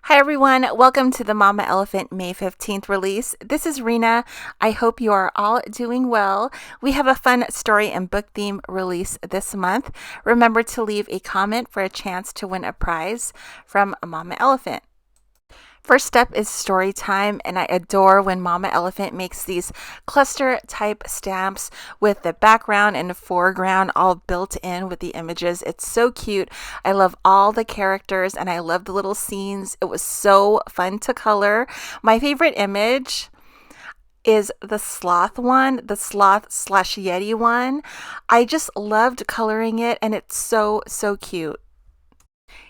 Hi everyone, welcome to the Mama Elephant May 15th release. This is Rena. I hope you are all doing well. We have a fun story and book theme release this month. Remember to leave a comment for a chance to win a prize from Mama Elephant. First up is Storytime, and I adore when Mama Elephant makes these cluster type stamps with the background and the foreground all built in with the images. It's so cute. I love all the characters and I love the little scenes. It was so fun to color. My favorite image is the sloth one, the sloth/yeti one. I just loved coloring it and it's so cute.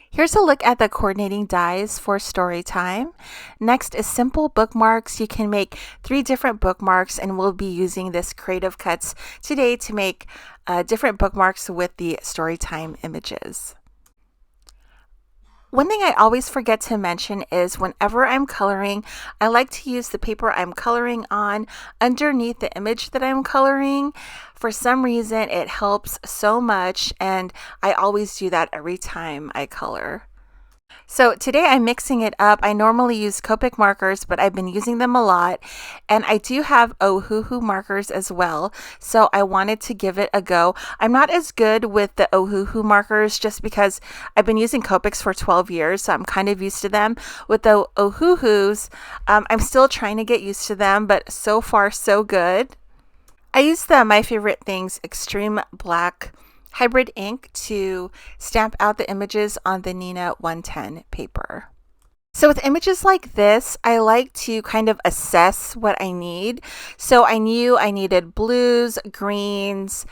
Here's a look at the coordinating dies for Storytime. Next is simple bookmarks. You can make 3 different bookmarks, and we'll be using this Creative Cuts today to make different bookmarks with the Storytime images. One thing I always forget to mention is whenever I'm coloring, I like to use the paper I'm coloring on underneath the image that I'm coloring. For some reason, it helps so much, and I always do that every time I color. So today I'm mixing it up. I normally use Copic markers, but I've been using them a lot. And I do have Ohuhu markers as well. So I wanted to give it a go. I'm not as good with the Ohuhu markers just because I've been using Copics for 12 years. So I'm kind of used to them. With the Ohuhus, I'm still trying to get used to them, but so far so good. I use the My Favorite Things Extreme Black hybrid ink to stamp out the images on the Nina 110 paper. So with images like this, I like to kind of assess what I need. So I knew I needed blues, greens,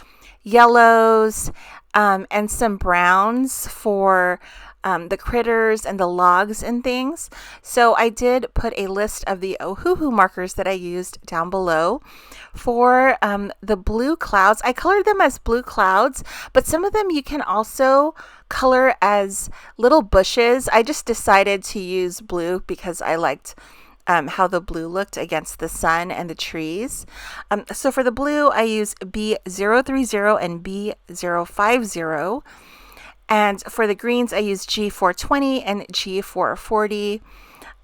yellows, and some browns for the critters and the logs and things. So I did put a list of the Ohuhu markers that I used down below. For the blue clouds, I colored them as blue clouds, but some of them you can also color as little bushes. I just decided to use blue because I liked how the blue looked against the sun and the trees. So for the blue, I use B030 and B050. And for the greens, I use G420 and G440.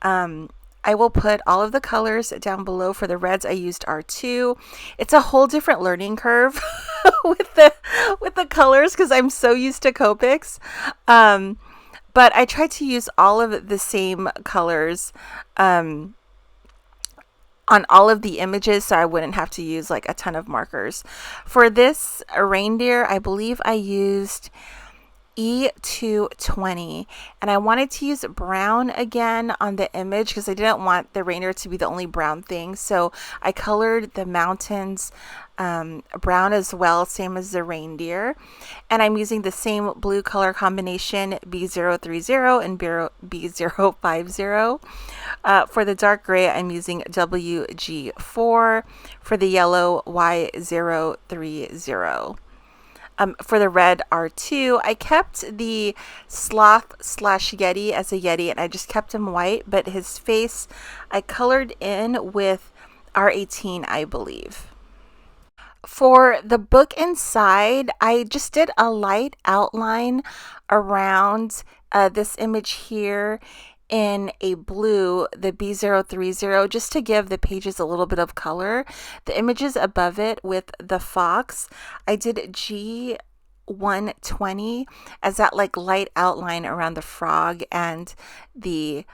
I will put all of the colors down below. For the reds, I used R2. It's a whole different learning curve with the colors because I'm so used to Copics. But I tried to use all of the same colors on all of the images so I wouldn't have to use like a ton of markers. For this reindeer, I believe I used E220, and I wanted to use brown again on the image because I didn't want the reindeer to be the only brown thing. So I colored the mountains brown as well, same as the reindeer. And I'm using the same blue color combination, B030 and B050. For the dark gray, I'm using WG4. For the yellow, Y030. For the red R2, I kept the sloth/yeti as a yeti, and I just kept him white, but his face I colored in with R18, I believe. For the book inside, I just did a light outline around this image here in a blue, the B030, just to give the pages a little bit of color. The images above it with the fox, I did G120 as that like light outline around the frog and the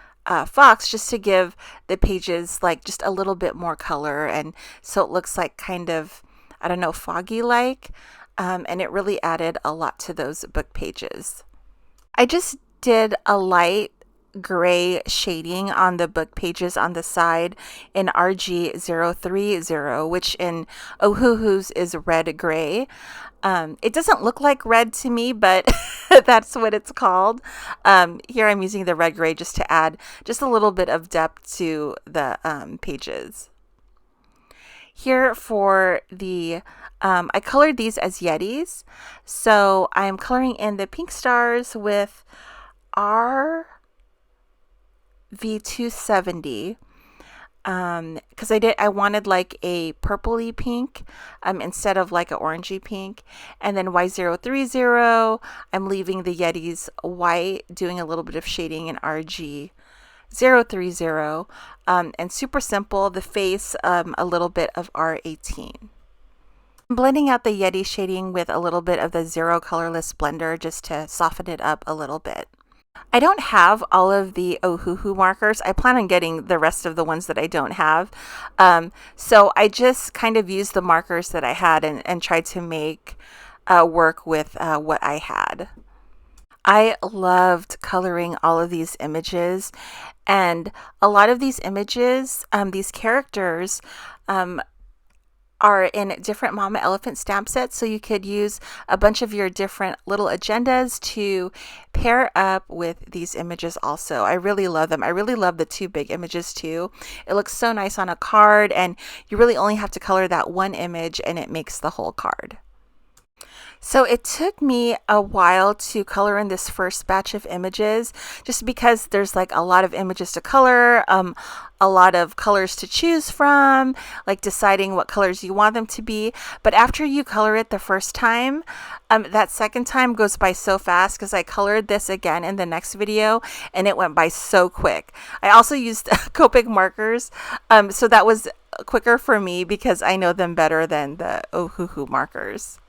fox, just to give the pages like just a little bit more color, and so it looks like kind of, I don't know, foggy like, and it really added a lot to those book pages. I just did a light gray shading on the book pages on the side in RG030, which in Ohuhu's is red gray. It doesn't look like red to me, but that's what it's called. Here I'm using the red gray just to add just a little bit of depth to the pages. Here for the I colored these as yetis, so I'm coloring in the pink stars with V270 because I wanted like a purpley pink instead of like an orangey pink. And then Y030, I'm leaving the Yetis white, doing a little bit of shading in RG 030, and super simple. The face, a little bit of R18. I'm blending out the Yeti shading with a little bit of the Zero Colorless blender just to soften it up a little bit. I don't have all of the Ohuhu markers. I plan on getting the rest of the ones that I don't have. So I just kind of used the markers that I had and tried to make work with what I had. I loved coloring all of these images, and a lot of these images, these characters, are in different Mama Elephant stamp sets, so you could use a bunch of your different little agendas to pair up with these images also. I really love them. I really love the two big images too. It looks so nice on a card, and you really only have to color that one image and it makes the whole card. So it took me a while to color in this first batch of images, just because there's like a lot of images to color, a lot of colors to choose from, like deciding what colors you want them to be. But after you color it the first time, that second time goes by so fast, because I colored this again in the next video and it went by so quick. I also used Copic markers, so that was quicker for me because I know them better than the Ohuhu markers.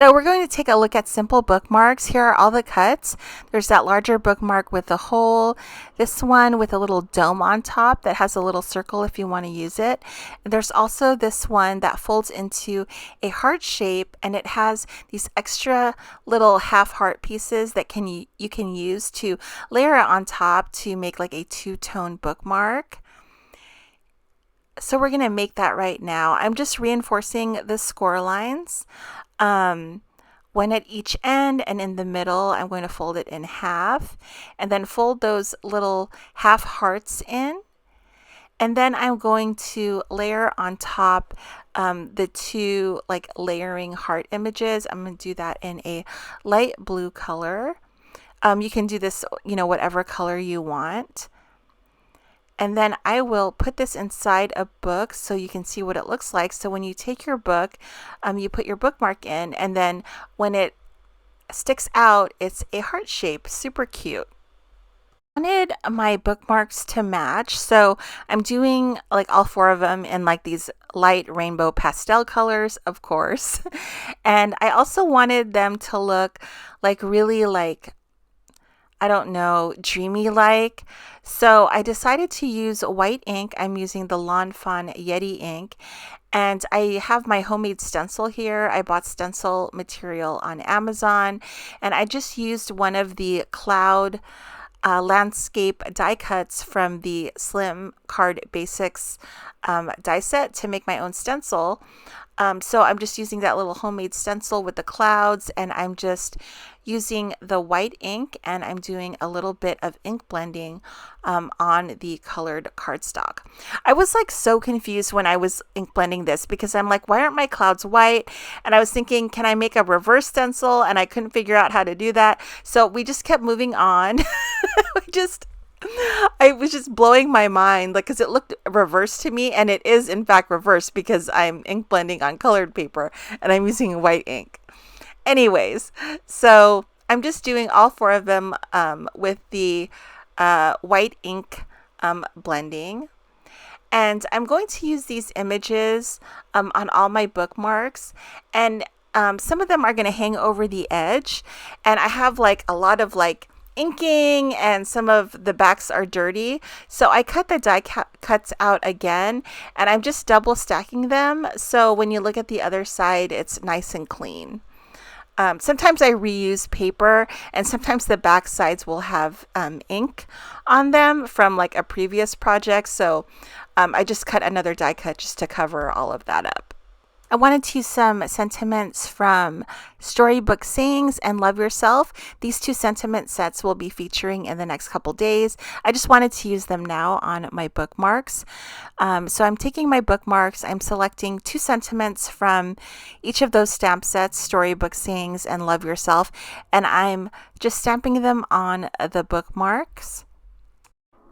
So we're going to take a look at simple bookmarks. Here are all the cuts. There's that larger bookmark with a hole, this one with a little dome on top that has a little circle if you want to use it. And there's also this one that folds into a heart shape, and it has these extra little half heart pieces that you can use to layer it on top to make like a two-tone bookmark. So we're going to make that right now. I'm just reinforcing the score lines. One at each end, and in the middle I'm going to fold it in half and then fold those little half hearts in, and then I'm going to layer on top the two like layering heart images. I'm going to do that in a light blue color. You can do this, whatever color you want. And then I will put this inside a book so you can see what it looks like. So when you take your book, you put your bookmark in, and then when it sticks out, it's a heart shape. Super cute. I wanted my bookmarks to match, so I'm doing like all four of them in like these light rainbow pastel colors, of course. And I also wanted them to look like really like, I don't know, dreamy like. So I decided to use white ink. I'm using the Lawn Fawn Yeti ink. And I have my homemade stencil here. I bought stencil material on Amazon. And I just used one of the cloud landscape die cuts from the Slim Card Basics die set to make my own stencil. So I'm just using that little homemade stencil with the clouds, and I'm just using the white ink, and I'm doing a little bit of ink blending on the colored cardstock. I was like so confused when I was ink blending this, because I'm like, why aren't my clouds white? And I was thinking, can I make a reverse stencil? And I couldn't figure out how to do that. So we just kept moving on. I was just blowing my mind, like, because it looked reverse to me, and it is in fact reverse because I'm ink blending on colored paper and I'm using white ink. Anyways, so I'm just doing all four of them with the white ink blending. And I'm going to use these images on all my bookmarks, and some of them are going to hang over the edge, and I have like a lot of like inking, and some of the backs are dirty, so I cut the die cuts out again, and I'm just double stacking them, so when you look at the other side it's nice and clean. Sometimes I reuse paper, and sometimes the back sides will have ink on them from like a previous project, so I just cut another die cut just to cover all of that up. I wanted to use some sentiments from Storybook Sayings and Love Yourself. These two sentiment sets will be featuring in the next couple days. I just wanted to use them now on my bookmarks. So I'm taking my bookmarks, I'm selecting two sentiments from each of those stamp sets, Storybook Sayings and Love Yourself, and I'm just stamping them on the bookmarks.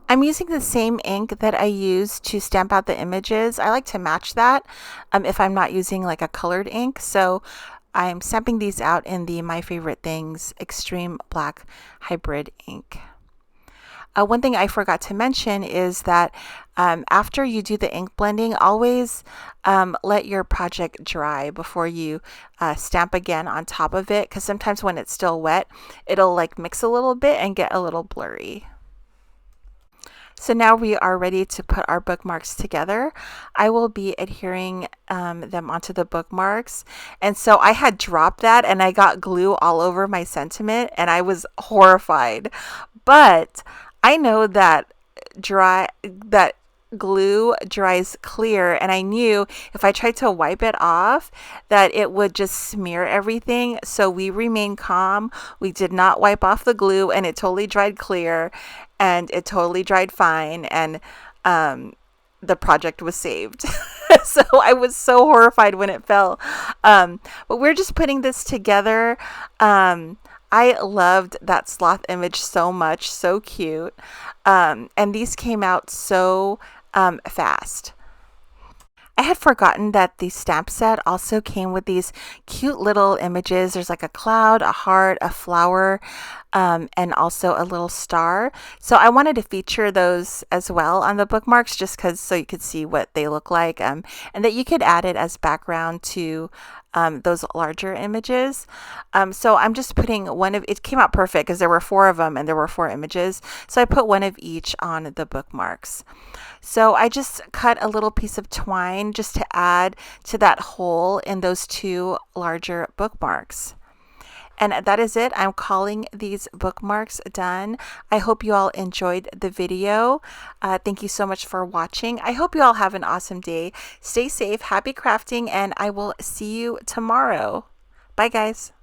I'm using the same ink that I use to stamp out the images. I like to match that if I'm not using like a colored ink. So I'm stamping these out in the My Favorite Things Extreme Black Hybrid ink. One thing I forgot to mention is that after you do the ink blending, always let your project dry before you stamp again on top of it, because sometimes when it's still wet, it'll like mix a little bit and get a little blurry. So now we are ready to put our bookmarks together. I will be adhering them onto the bookmarks. And so I had dropped that and I got glue all over my sentiment and I was horrified. But I know that glue dries clear, and I knew if I tried to wipe it off that it would just smear everything. So we remained calm. We did not wipe off the glue, and it totally dried clear, and it totally dried fine, and the project was saved. So I was so horrified when it fell. But we're just putting this together. I loved that sloth image so much, so cute. And these came out so fast. I had forgotten that the stamp set also came with these cute little images. There's like a cloud, a heart, a flower, and also a little star. So I wanted to feature those as well on the bookmarks, just because so you could see what they look like, and that you could add it as background to those larger images. So I'm just putting one of, it came out perfect because there were 4 of them and there were 4 images. So I put one of each on the bookmarks. So I just cut a little piece of twine just to add to that hole in those 2 larger bookmarks. And that is it. I'm calling these bookmarks done. I hope you all enjoyed the video. Thank you so much for watching. I hope you all have an awesome day. Stay safe, happy crafting, and I will see you tomorrow. Bye, guys.